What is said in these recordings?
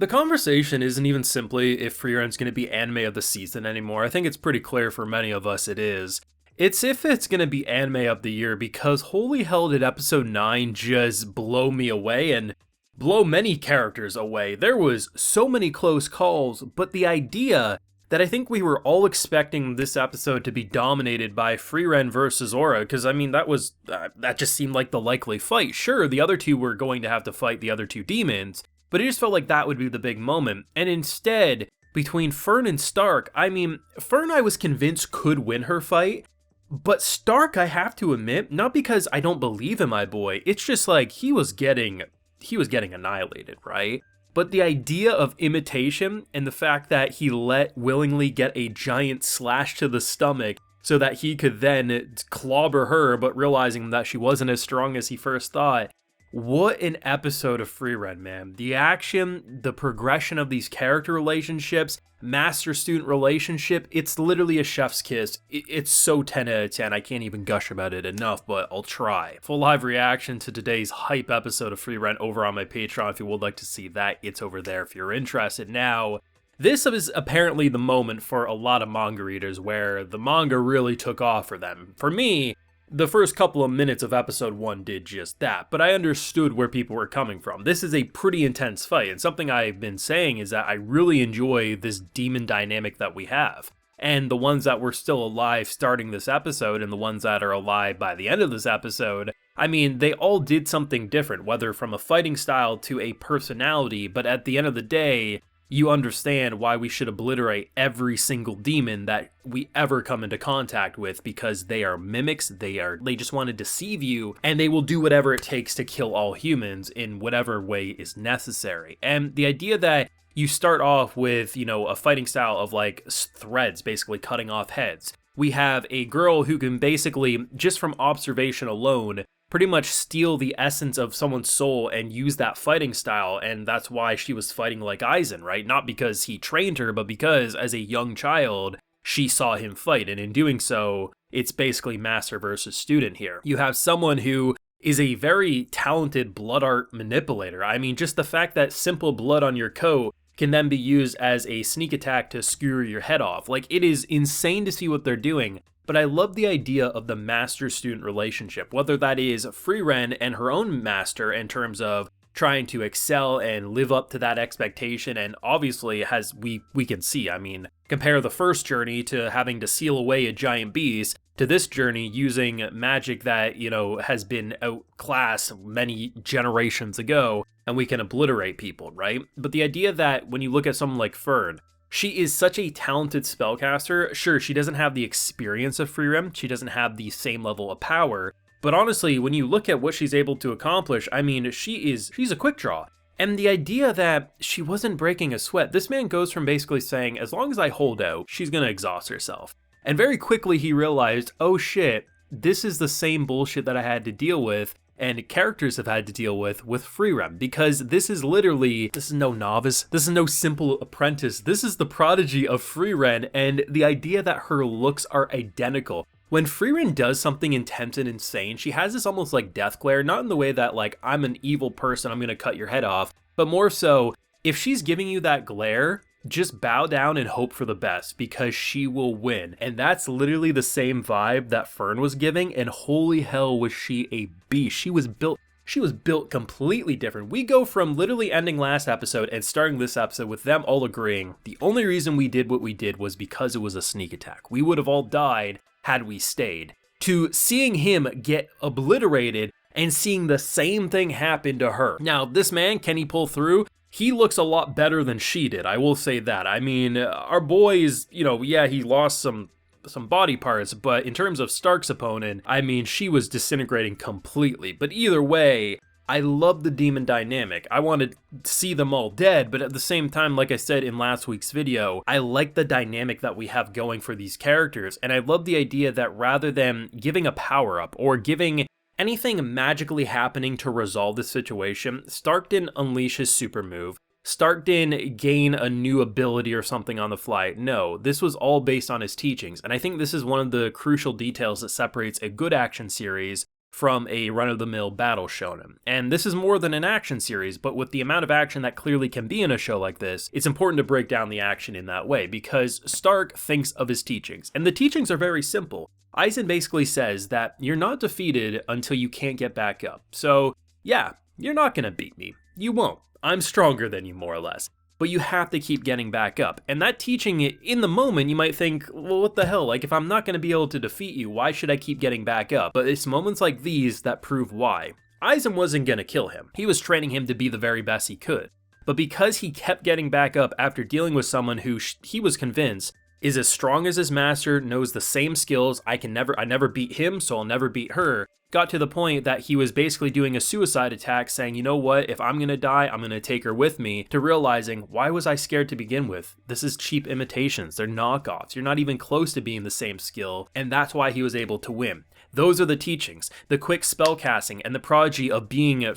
The conversation isn't even simply if Frieren's going to be anime of the season anymore. I think it's pretty clear for many of us it is. It's if it's going to be anime of the year, because holy hell did episode 9 just blow me away and blow many characters away. There was so many close calls, but the idea that I think we were all expecting this episode to be dominated by Frieren versus Aura, because I mean that just seemed like the likely fight. Sure, the other two were going to have to fight the other two demons, but it just felt like that would be the big moment. And instead, between Fern and Stark, I mean, Fern I was convinced could win her fight, but Stark, I have to admit, not because I don't believe in my boy, it's just like he was getting annihilated, right? But the idea of imitation and the fact that he let willingly get a giant slash to the stomach so that he could then clobber her, but realizing that she wasn't as strong as he first thought. What an episode of Frieren, man. The action, the progression of these character relationships, master-student relationship, it's literally a chef's kiss. It's so 10 out of 10, I can't even gush about it enough, but I'll try. Full live reaction to today's hype episode of Frieren over on my Patreon. If you would like to see that, it's over there if you're interested. Now, this is apparently the moment for a lot of manga readers where the manga really took off for them. For me, the first couple of minutes of episode 1 did just that, but I understood where people were coming from. This is a pretty intense fight, and something I've been saying is that I really enjoy this demon dynamic that we have. And the ones that were still alive starting this episode, and the ones that are alive by the end of this episode, I mean, they all did something different, whether from a fighting style to a personality, but at the end of the day, you understand why we should obliterate every single demon that we ever come into contact with, because they are mimics, they just want to deceive you, and they will do whatever it takes to kill all humans in whatever way is necessary. And the idea that you start off with, a fighting style of like threads, basically cutting off heads. We have a girl who can basically, just from observation alone, pretty much steal the essence of someone's soul and use that fighting style, and that's why she was fighting like Aizen, right? Not because he trained her, but because as a young child, she saw him fight, and in doing so, it's basically master versus student here. You have someone who is a very talented blood art manipulator. I mean, just the fact that simple blood on your coat can then be used as a sneak attack to skewer your head off. Like, it is insane to see what they're doing. But I love the idea of the master-student relationship, whether that is Frieren and her own master in terms of trying to excel and live up to that expectation, and obviously, as we can see, I mean, compare the first journey to having to seal away a giant beast, to this journey using magic that, has been outclassed many generations ago, and we can obliterate people, right? But the idea that when you look at someone like Fern, she is such a talented spellcaster. Sure, she doesn't have the experience of Frieren, she doesn't have the same level of power, but honestly, when you look at what she's able to accomplish, I mean, she's a quick draw. And the idea that she wasn't breaking a sweat, this man goes from basically saying, as long as I hold out, she's gonna exhaust herself. And very quickly he realized, oh shit, this is the same bullshit that I had to deal with, and characters have had to deal with Frieren, because this is no novice, this is no simple apprentice, this is the prodigy of Frieren, and the idea that her looks are identical. When Frieren does something intense and insane, she has this almost like death glare, not in the way that like, I'm an evil person, I'm gonna cut your head off, but more so, if she's giving you that glare, just bow down and hope for the best, because she will win. And that's literally the same vibe that Fern was giving, and holy hell was she a beast. She was built completely different. We go from literally ending last episode and starting this episode with them all agreeing the only reason we did what we did was because it was a sneak attack. We would have all died had we stayed. To seeing him get obliterated and seeing the same thing happen to her. Now, this man, can he pull through? He looks a lot better than she did, I will say that. I mean, our boy is, yeah, he lost some body parts, but in terms of Stark's opponent, I mean, she was disintegrating completely. But either way, I love the demon dynamic. I wanted to see them all dead, but at the same time, like I said in last week's video, I like the dynamic that we have going for these characters, and I love the idea that rather than giving a power-up or giving anything magically happening to resolve the situation, Stark didn't unleash his super move. Stark didn't gain a new ability or something on the fly. No, this was all based on his teachings, and I think this is one of the crucial details that separates a good action series from a run-of-the-mill battle shonen. And this is more than an action series, but with the amount of action that clearly can be in a show like this, it's important to break down the action in that way, because Stark thinks of his teachings, and the teachings are very simple. Aizen basically says that you're not defeated until you can't get back up. So, yeah, you're not gonna beat me. You won't. I'm stronger than you, more or less. But you have to keep getting back up. And that teaching, in the moment, you might think, well, what the hell? Like, if I'm not going to be able to defeat you, why should I keep getting back up? But it's moments like these that prove why. Aizen wasn't going to kill him. He was training him to be the very best he could. But because he kept getting back up after dealing with someone who he was convinced is as strong as his master, knows the same skills, I never beat him, so I'll never beat her, got to the point that he was basically doing a suicide attack, saying, you know what, if I'm gonna die, I'm gonna take her with me, to realizing, why was I scared to begin with? This is cheap imitations, they're knockoffs, you're not even close to being the same skill, and that's why he was able to win. Those are the teachings, the quick spell casting, and the prodigy of being a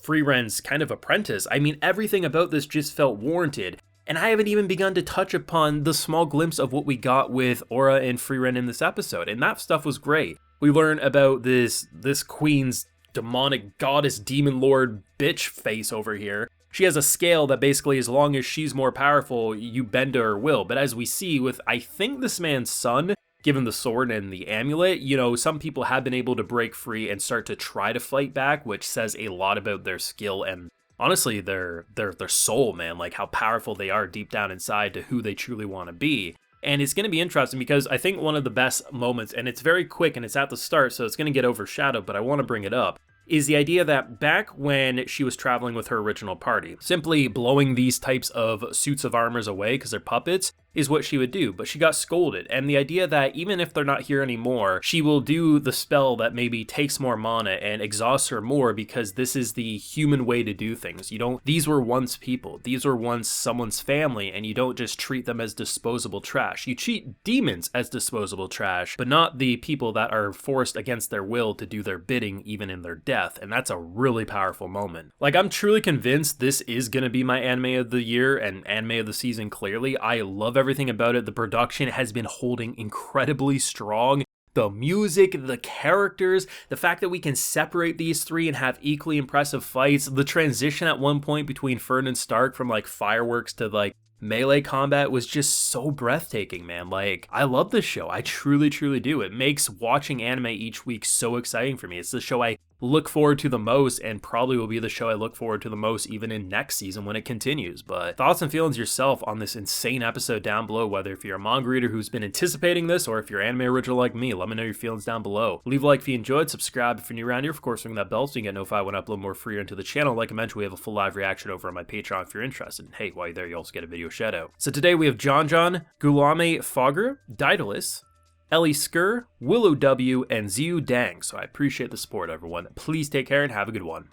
Frieren's kind of apprentice. I mean, everything about this just felt warranted. And I haven't even begun to touch upon the small glimpse of what we got with Aura and Frieren in this episode, and that stuff was great. We learn about this queen's demonic goddess demon lord bitch face over here. She has a scale that basically, as long as she's more powerful, you bend to her will. But as we see with, I think, this man's son, given the sword and the amulet, you know, some people have been able to break free and start to try to fight back, which says a lot about their skill and honestly, their soul, man, like how powerful they are deep down inside to who they truly want to be. And it's going to be interesting because I think one of the best moments, and it's very quick and it's at the start, so it's going to get overshadowed, but I want to bring it up, is the idea that back when she was traveling with her original party, simply blowing these types of suits of armors away because they're puppets is what she would do, but she got scolded. And the idea that even if they're not here anymore, she will do the spell that maybe takes more mana and exhausts her more because this is the human way to do things. These were once people, these were once someone's family, and you don't just treat them as disposable trash. You treat demons as disposable trash, but not the people that are forced against their will to do their bidding even in their death, and that's a really powerful moment. Like, I'm truly convinced this is gonna be my anime of the year and anime of the season, clearly. I love everything about it. The production has been holding incredibly strong. The music, the characters, the fact that we can separate these three and have equally impressive fights, the transition at one point between Fern and Stark from like fireworks to like melee combat was just so breathtaking, man. Like, I love this show. I truly, truly do. It makes watching anime each week so exciting for me. It's the show I look forward to the most and probably will be the show I look forward to the most even in next season when it continues. But thoughts and feelings yourself on this insane episode down below, whether if you're a manga reader who's been anticipating this or if you're anime original like me. Let me know your feelings down below. Leave a like if you enjoyed, subscribe if you're new around here, of course ring that bell so you get notified when I upload more Frieren into the channel. Like I mentioned, we have a full live reaction over on my Patreon if you're interested. And hey, while you're there, you also get a video shout out. So today we have John, Gulame Fogger, Daedalus, Ellie Skur, Willow W, and Ziu Dang. So I appreciate the support, everyone. Please take care and have a good one.